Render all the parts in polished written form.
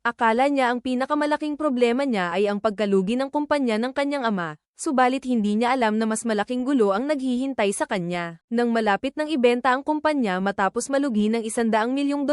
Akala niya ang pinakamalaking problema niya ay ang pagkalugi ng kumpanya ng kanyang ama, subalit hindi niya alam na mas malaking gulo ang naghihintay sa kanya. Nang malapit ng ibenta ang kumpanya matapos malugi ng $100 milyong,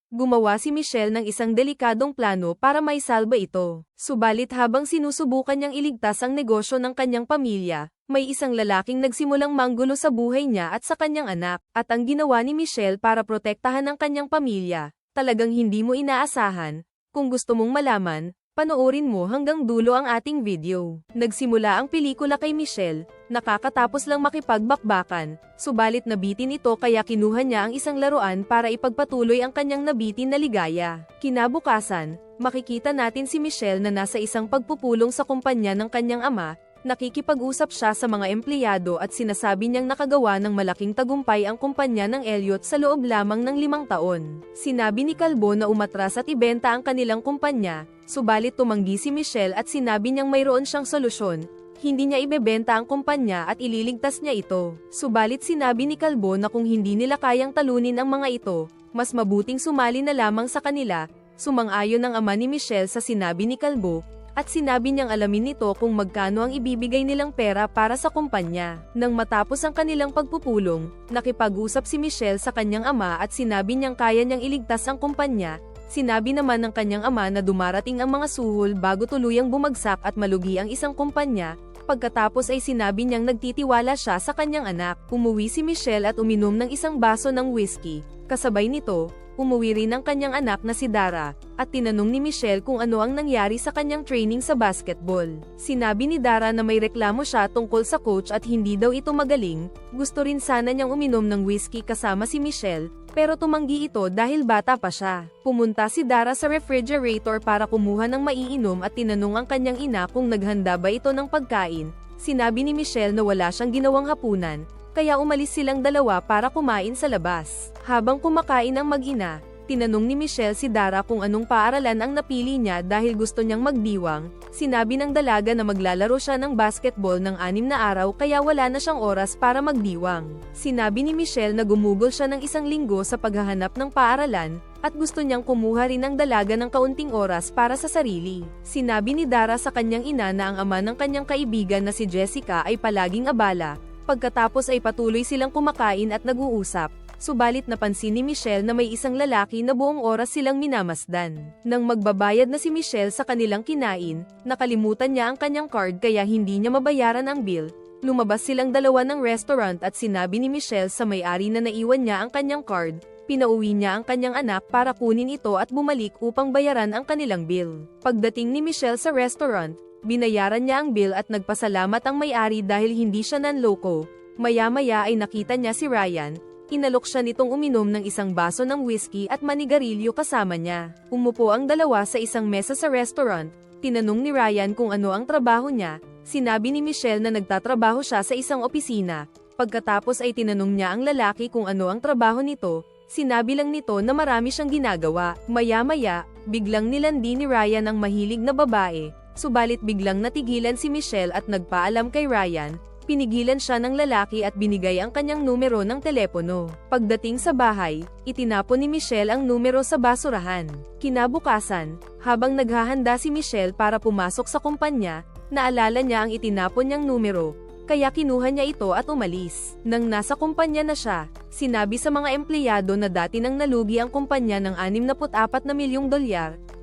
gumawa si Michelle ng isang delikadong plano para maisalba ito. Subalit habang sinusubukan niyang iligtas ang negosyo ng kanyang pamilya, may isang lalaking nagsimulang manggulo sa buhay niya at sa kanyang anak, at ang ginawa ni Michelle para protektahan ang kanyang pamilya, talagang hindi mo inaasahan. Kung gusto mong malaman, panoorin mo hanggang dulo ang ating video. Nagsimula ang pelikula kay Michelle, nakakatapos lang makipagbakbakan, subalit nabitin ito kaya kinuha niya ang isang laruan para ipagpatuloy ang kanyang nabitin na ligaya. Kinabukasan, makikita natin si Michelle na nasa isang pagpupulong sa kumpanya ng kanyang ama, nakikipag-usap siya sa mga empleyado at sinasabi niyang nakagawa ng malaking tagumpay ang kumpanya ng Elliot sa loob lamang ng 5 taon. Sinabi ni Calvo na umatras at ibenta ang kanilang kumpanya, subalit tumanggi si Michelle at sinabi niyang mayroon siyang solusyon. Hindi niya ibebenta ang kumpanya at ililigtas niya ito. Subalit sinabi ni Calvo na kung hindi nila kayang talunin ang mga ito, mas mabuting sumali na lamang sa kanila. Sumang-ayon ang ama ni Michelle sa sinabi ni Calvo, at sinabi niyang alamin nito kung magkano ang ibibigay nilang pera para sa kumpanya. Nang matapos ang kanilang pagpupulong, nakipag-usap si Michelle sa kanyang ama at sinabi niyang kaya niyang iligtas ang kumpanya. Sinabi naman ng kanyang ama na dumarating ang mga suhol bago tuluyang bumagsak at malugi ang isang kumpanya. Pagkatapos ay sinabi niyang nagtitiwala siya sa kanyang anak. Umuwi si Michelle at uminom ng isang baso ng whiskey. Kasabay nito, umuwi rin ang kanyang anak na si Dara, at tinanong ni Michelle kung ano ang nangyari sa kanyang training sa basketball. Sinabi ni Dara na may reklamo siya tungkol sa coach at hindi daw ito magaling. Gusto rin sana niyang uminom ng whiskey kasama si Michelle, pero tumanggi ito dahil bata pa siya. Pumunta si Dara sa refrigerator para kumuha ng maiinom at tinanong ang kanyang ina kung naghanda ba ito ng pagkain. Sinabi ni Michelle na wala siyang ginawang hapunan, kaya umalis silang dalawa para kumain sa labas. Habang kumakain ang mag-ina, tinanong ni Michelle si Dara kung anong paaralan ang napili niya dahil gusto niyang magdiwang. Sinabi ng dalaga na maglalaro siya ng basketball ng 6 na araw kaya wala na siyang oras para magdiwang. Sinabi ni Michelle na gumugol siya ng 1 linggo sa paghahanap ng paaralan, at gusto niyang kumuha rin ng dalaga ng kaunting oras para sa sarili. Sinabi ni Dara sa kanyang ina na ang ama ng kanyang kaibigan na si Jessica ay palaging abala. Pagkatapos ay patuloy silang kumakain at nag-uusap, subalit napansin ni Michelle na may isang lalaki na buong oras silang minamasdan. Nang magbabayad na si Michelle sa kanilang kinain, nakalimutan niya ang kanyang card kaya hindi niya mabayaran ang bill. Lumabas silang dalawa ng restaurant at sinabi ni Michelle sa may-ari na naiwan niya ang kanyang card. Pinauwi niya ang kanyang anak para kunin ito at bumalik upang bayaran ang kanilang bill. Pagdating ni Michelle sa restaurant, binayaran niya ang bill at nagpasalamat ang may-ari dahil hindi siya nanloko. Maya-maya ay nakita niya si Ryan. Inalok siya nitong uminom ng 1 baso ng whiskey at manigarilyo kasama niya. Umupo ang dalawa sa isang mesa sa restaurant. Tinanong ni Ryan kung ano ang trabaho niya. Sinabi ni Michelle na nagtatrabaho siya sa isang opisina. Pagkatapos ay tinanong niya ang lalaki kung ano ang trabaho nito. Sinabi lang nito na marami siyang ginagawa. Maya-maya, biglang nilandi ni Ryan ang mahilig na babae. Subalit biglang natigilan si Michelle at nagpaalam kay Ryan. Pinigilan siya ng lalaki at binigay ang kanyang numero ng telepono. Pagdating sa bahay, itinapon ni Michelle ang numero sa basurahan. Kinabukasan, habang naghahanda si Michelle para pumasok sa kumpanya, naalala niya ang itinapon niyang numero, kaya kinuha niya ito at umalis. Nang nasa kumpanya na siya, sinabi sa mga empleyado na dati nang nalugi ang kumpanya ng $64 na milyong.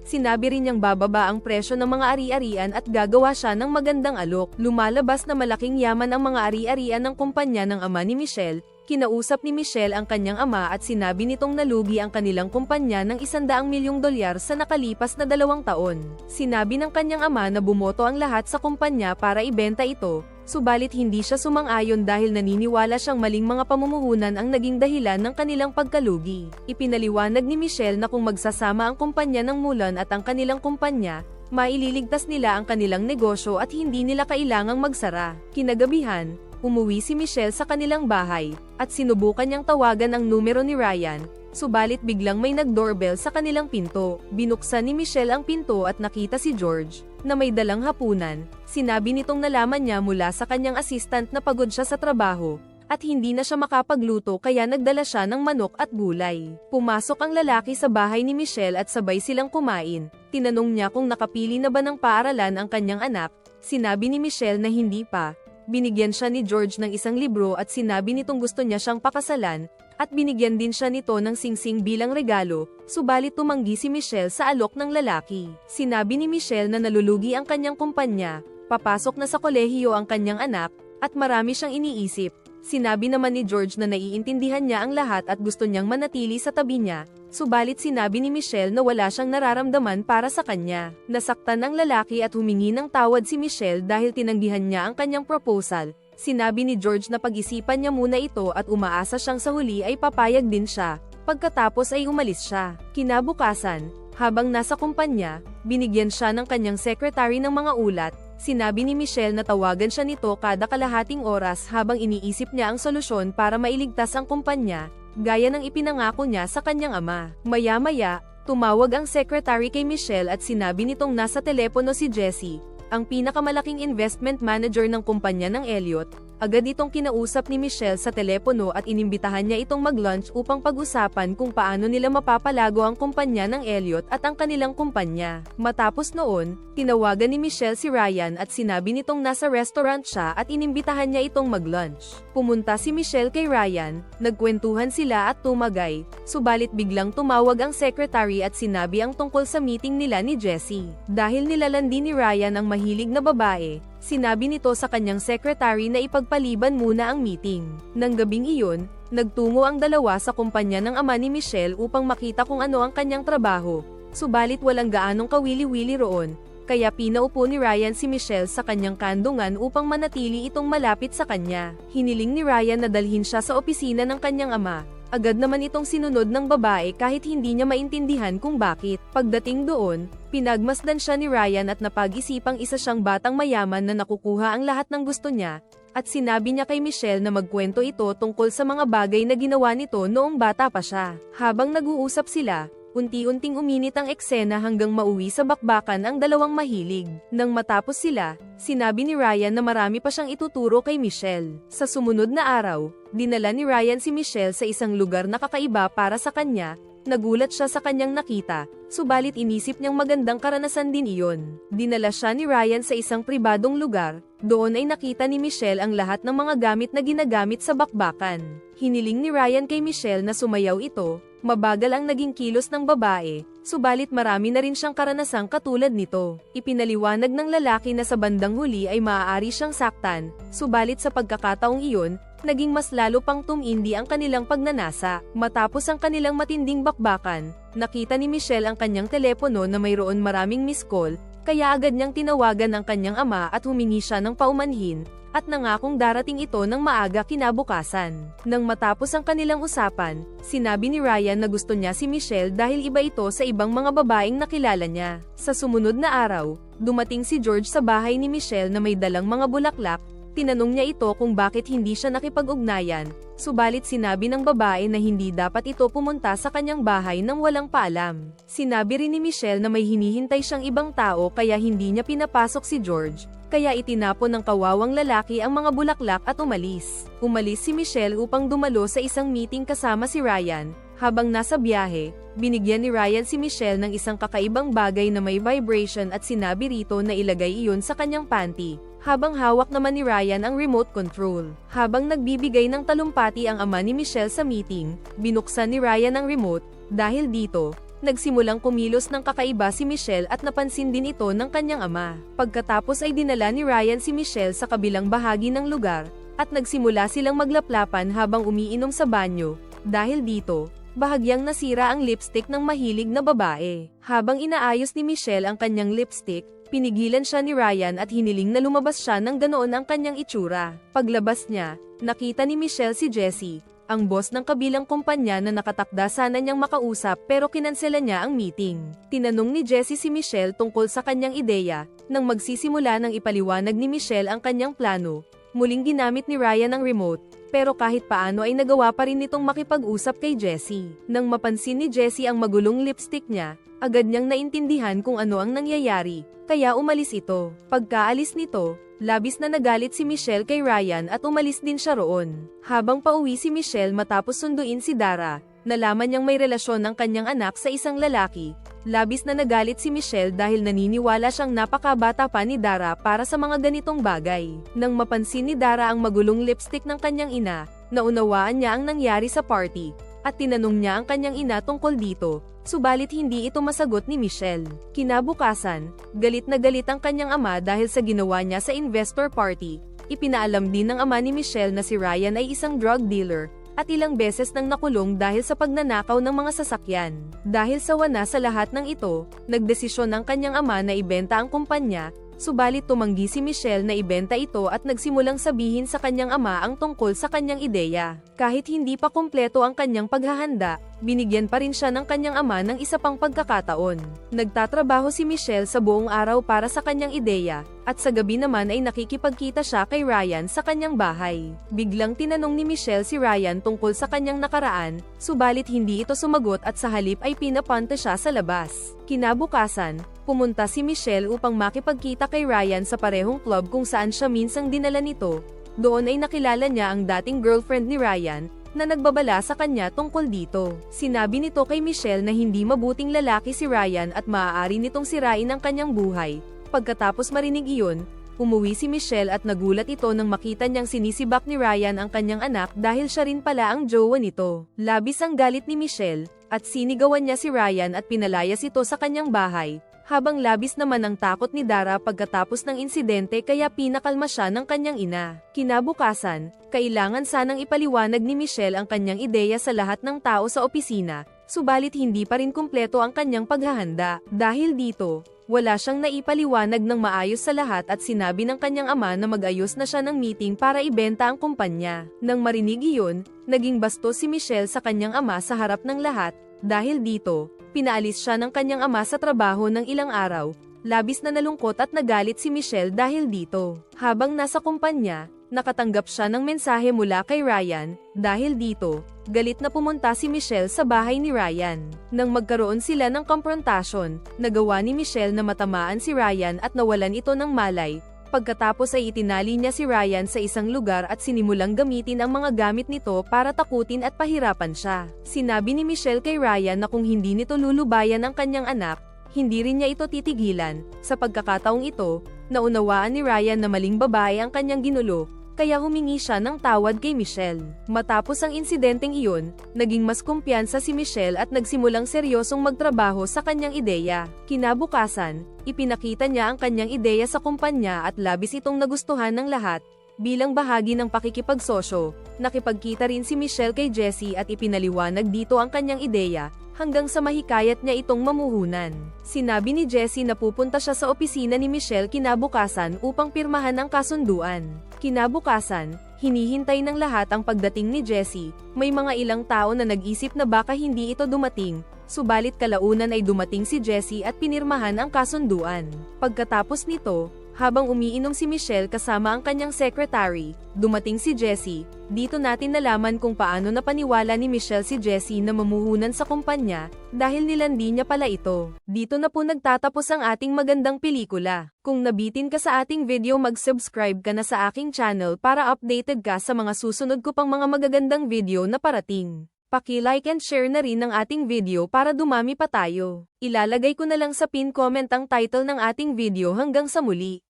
Sinabi rin niyang bababa ang presyo ng mga ari-arian at gagawa siya ng magandang alok. Lumalabas na malaking yaman ang mga ari-arian ng kumpanya ng ama ni Michelle. Kinausap ni Michelle ang kanyang ama at sinabi nitong nalugi ang kanilang kumpanya ng $100 milyong sa nakalipas na 2 taon. Sinabi ng kanyang ama na bumoto ang lahat sa kumpanya para ibenta ito, subalit hindi siya sumang-ayon dahil naniniwala siyang maling mga pamumuhunan ang naging dahilan ng kanilang pagkalugi. Ipinaliwanag ni Michelle na kung magsasama ang kumpanya ng Mulan at ang kanilang kumpanya, maililigtas nila ang kanilang negosyo at hindi nila kailangang magsara. Kinagabihan, umuwi si Michelle sa kanilang bahay, at sinubukan niyang tawagan ang numero ni Ryan, subalit biglang may nag-doorbell sa kanilang pinto. Binuksan ni Michelle ang pinto at nakita si George, na may dalang hapunan. Sinabi nitong nalaman niya mula sa kanyang assistant na pagod siya sa trabaho, at hindi na siya makapagluto kaya nagdala siya ng manok at gulay. Pumasok ang lalaki sa bahay ni Michelle at sabay silang kumain. Tinanong niya kung nakapili na ba ng paaralan ang kanyang anak. Sinabi ni Michelle na hindi pa. Binigyan siya ni George ng isang libro at sinabi nitong gusto niya siyang pakasalan, at binigyan din siya nito ng singsing bilang regalo, subalit tumanggi si Michelle sa alok ng lalaki. Sinabi ni Michelle na nalulugi ang kanyang kumpanya, papasok na sa kolehiyo ang kanyang anak, at marami siyang iniisip. Sinabi naman ni George na naiintindihan niya ang lahat at gusto niyang manatili sa tabi niya, subalit sinabi ni Michelle na wala siyang nararamdaman para sa kanya. Nasaktan ang lalaki at humingi ng tawad si Michelle dahil tinanggihan niya ang kanyang proposal. Sinabi ni George na pag-isipan niya muna ito at umaasa siyang sa huli ay papayag din siya, pagkatapos ay umalis siya. Kinabukasan, habang nasa kumpanya, binigyan siya ng kanyang secretary ng mga ulat. Sinabi ni Michelle na tawagan siya nito kada kalahating oras habang iniisip niya ang solusyon para mailigtas ang kumpanya, gaya ng ipinangako niya sa kanyang ama. Maya-maya, tumawag ang secretary kay Michelle at sinabi nitong nasa telepono si Jessie, ang pinakamalaking investment manager ng kumpanya ng Elliot. Agad itong kinausap ni Michelle sa telepono at inimbitahan niya itong mag-lunch upang pag-usapan kung paano nila mapapalago ang kumpanya ng Elliot at ang kanilang kumpanya. Matapos noon, tinawagan ni Michelle si Ryan at sinabi nitong nasa restaurant siya at inimbitahan niya itong mag-lunch. Pumunta si Michelle kay Ryan, nagkwentuhan sila at tumagay, subalit biglang tumawag ang secretary at sinabi ang tungkol sa meeting nila ni Jessie. Dahil nilalandi ni Ryan ang mahilig na babae, sinabi nito sa kanyang secretary na ipagpaliban muna ang meeting. Nang gabing iyon, nagtungo ang dalawa sa kumpanya ng ama ni Michelle upang makita kung ano ang kanyang trabaho, subalit walang gaanong kawili-wili roon, kaya pinaupo ni Ryan si Michelle sa kanyang kandungan upang manatili itong malapit sa kanya. Hiniling ni Ryan na dalhin siya sa opisina ng kanyang ama. Agad naman itong sinunod ng babae kahit hindi niya maintindihan kung bakit. Pagdating doon, pinagmasdan siya ni Ryan at napag-isipang isa siyang batang mayaman na nakukuha ang lahat ng gusto niya, at sinabi niya kay Michelle na magkwento ito tungkol sa mga bagay na ginawa nito noong bata pa siya. Habang nag-uusap sila, unti-unting uminit ang eksena hanggang mauwi sa bakbakan ang dalawang mahilig. Nang matapos sila, sinabi ni Ryan na marami pa siyang ituturo kay Michelle. Sa sumunod na araw, dinala ni Ryan si Michelle sa isang lugar na kakaiba para sa kanya. Nagulat siya sa kanyang nakita, subalit inisip niyang magandang karanasan din iyon. Dinala siya ni Ryan sa isang pribadong lugar. Doon ay nakita ni Michelle ang lahat ng mga gamit na ginagamit sa bakbakan. Hiniling ni Ryan kay Michelle na sumayaw ito. Mabagal ang naging kilos ng babae, subalit marami na rin siyang karanasang katulad nito. Ipinaliwanag ng lalaki na sa bandang huli ay maaari siyang saktan, subalit sa pagkakataong iyon, naging mas lalo pang tumindi ang kanilang pagnanasa. Matapos ang kanilang matinding bakbakan, nakita ni Michelle ang kanyang telepono na mayroon maraming missed call, kaya agad niyang tinawagan ang kanyang ama at humingi siya ng paumanhin, at nangakong darating ito ng maaga kinabukasan. Nang matapos ang kanilang usapan, sinabi ni Ryan na gusto niya si Michelle dahil iba ito sa ibang mga babaeng nakilala niya. Sa sumunod na araw, dumating si George sa bahay ni Michelle na may dalang mga bulaklak. Tinanong niya ito kung bakit hindi siya nakipag-ugnayan, subalit sinabi ng babae na hindi dapat ito pumunta sa kanyang bahay nang walang paalam. Sinabi rin ni Michelle na may hinihintay siyang ibang tao kaya hindi niya pinapasok si George, kaya itinapon ng kawawang lalaki ang mga bulaklak at umalis. Umalis si Michelle upang dumalo sa isang meeting kasama si Ryan. Habang nasa biyahe, binigyan ni Ryan si Michelle ng isang kakaibang bagay na may vibration at sinabi rito na ilagay iyon sa kanyang panty. Habang hawak naman ni Ryan ang remote control. Habang nagbibigay ng talumpati ang ama ni Michelle sa meeting, binuksan ni Ryan ang remote. Dahil dito, nagsimulang kumilos ng kakaiba si Michelle at napansin din ito ng kanyang ama. Pagkatapos ay dinala ni Ryan si Michelle sa kabilang bahagi ng lugar, at nagsimula silang maglaplapan habang umiinom sa banyo. Dahil dito, bahagyang nasira ang lipstick ng mahilig na babae. Habang inaayos ni Michelle ang kanyang lipstick, pinigilan siya ni Ryan at hiniling na lumabas siya ng ganoon ang kanyang itsura. Paglabas niya, nakita ni Michelle si Jessie, ang boss ng kabilang kumpanya na nakatakda sana niyang makausap pero kinansela niya ang meeting. Tinanong ni Jessie si Michelle tungkol sa kanyang ideya. Nang magsisimula ng ipaliwanag ni Michelle ang kanyang plano, Muling ginamit ni Ryan ang remote, pero kahit paano ay nagawa pa rin nitong makipag-usap kay Jessie. Nang mapansin ni Jessie ang magulong lipstick niya, agad niyang naintindihan kung ano ang nangyayari, kaya umalis ito. Pagkaalis nito, labis na nagalit si Michelle kay Ryan at umalis din siya roon. Habang pauwi si Michelle matapos sunduin si Dara, nalaman niyang may relasyon ng kanyang anak sa isang lalaki. Labis na nagalit si Michelle dahil naniniwala siyang napakabata pa ni Dara para sa mga ganitong bagay. Nang mapansin ni Dara ang magulong lipstick ng kanyang ina, naunawaan niya ang nangyari sa party, at tinanong niya ang kanyang ina tungkol dito, subalit hindi ito masagot ni Michelle. Kinabukasan, galit na galit ang kanyang ama dahil sa ginawa niya sa investor party. Ipinaalam din ng ama ni Michelle na si Ryan ay isang drug dealer, at ilang beses nang nakulong dahil sa pagnanakaw ng mga sasakyan. Dahil sawa na sa lahat ng ito, nagdesisyon ang kanyang ama na ibenta ang kumpanya, subalit tumanggi si Michelle na ibenta ito at nagsimulang sabihin sa kanyang ama ang tungkol sa kanyang ideya. Kahit hindi pa kumpleto ang kanyang paghahanda, binigyan pa rin siya ng kanyang ama ng isa pang pagkakataon. Nagtatrabaho si Michelle sa buong araw para sa kanyang ideya, at sa gabi naman ay nakikipagkita siya kay Ryan sa kanyang bahay. Biglang tinanong ni Michelle si Ryan tungkol sa kanyang nakaraan, subalit hindi ito sumagot at sa halip ay pinapunta siya sa labas. Kinabukasan, pumunta si Michelle upang makipagkita kay Ryan sa parehong club kung saan siya minsang dinala nito. Doon ay nakilala niya ang dating girlfriend ni Ryan, na nagbabala sa kanya tungkol dito. Sinabi nito kay Michelle na hindi mabuting lalaki si Ryan at maaari nitong sirain ang kanyang buhay. Pagkatapos marinig iyon, umuwi si Michelle at nagulat ito nang makita niyang sinisibak ni Ryan ang kanyang anak dahil siya rin pala ang jowa nito. Labis ang galit ni Michelle, at sinigawan niya si Ryan at pinalayas ito sa kanyang bahay, habang labis naman ang takot ni Dara pagkatapos ng insidente kaya pinakalma siya ng kanyang ina. Kinabukasan, kailangan sanang ipaliwanag ni Michelle ang kanyang ideya sa lahat ng tao sa opisina, subalit hindi pa rin kumpleto ang kanyang paghahanda. Dahil dito, wala siyang naipaliwanag ng maayos sa lahat at sinabi ng kanyang ama na mag-ayos na siya ng meeting para ibenta ang kumpanya. Nang marinig iyon, naging bastos si Michelle sa kanyang ama sa harap ng lahat. Dahil dito, pinaalis siya ng kanyang ama sa trabaho ng ilang araw. Labis na nalungkot at nagalit si Michelle dahil dito. Habang nasa kumpanya, nakatanggap siya ng mensahe mula kay Ryan. Dahil dito, galit na pumunta si Michelle sa bahay ni Ryan. Nang magkaroon sila ng komprontasyon, nagawa ni Michelle na matamaan si Ryan at nawalan ito ng malay. Pagkatapos ay itinali niya si Ryan sa isang lugar at sinimulang gamitin ang mga gamit nito para takutin at pahirapan siya. Sinabi ni Michelle kay Ryan na kung hindi nito lulubayan ang kanyang anak, hindi rin niya ito titigilan. Sa pagkakataong ito, naunawaan ni Ryan na maling babae ang kanyang ginulo, kaya humingi siya ng tawad kay Michelle. Matapos ang insidenteng iyon, naging mas kumpiyansa si Michelle at nagsimulang seryosong magtrabaho sa kanyang ideya. Kinabukasan, ipinakita niya ang kanyang ideya sa kumpanya at labis itong nagustuhan ng lahat. Bilang bahagi ng pakikipagsosyo, nakipagkita rin si Michelle kay Jessie at ipinaliwanag dito ang kanyang ideya, hanggang sa mahikayat niya itong mamuhunan. Sinabi ni Jessie na pupunta siya sa opisina ni Michelle kinabukasan upang pirmahan ang kasunduan. Kinabukasan, hinihintay ng lahat ang pagdating ni Jessie. May mga ilang tao na nag-isip na baka hindi ito dumating, subalit kalaunan ay dumating si Jessie at pinirmahan ang kasunduan. Pagkatapos nito, habang umiinom si Michelle kasama ang kanyang secretary, dumating si Jessie. Dito natin nalaman kung paano napaniwala ni Michelle si Jessie na mamuhunan sa kumpanya, dahil nilandi niya pala ito. Dito na po nagtatapos ang ating magandang pelikula. Kung nabitin ka sa ating video, mag-subscribe ka na sa aking channel para updated ka sa mga susunod ko pang mga magagandang video na parating. Paki-like and share na rin ang ating video para dumami pa tayo. Ilalagay ko na lang sa pin comment ang title ng ating video. Hanggang sa muli.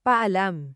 Paalam.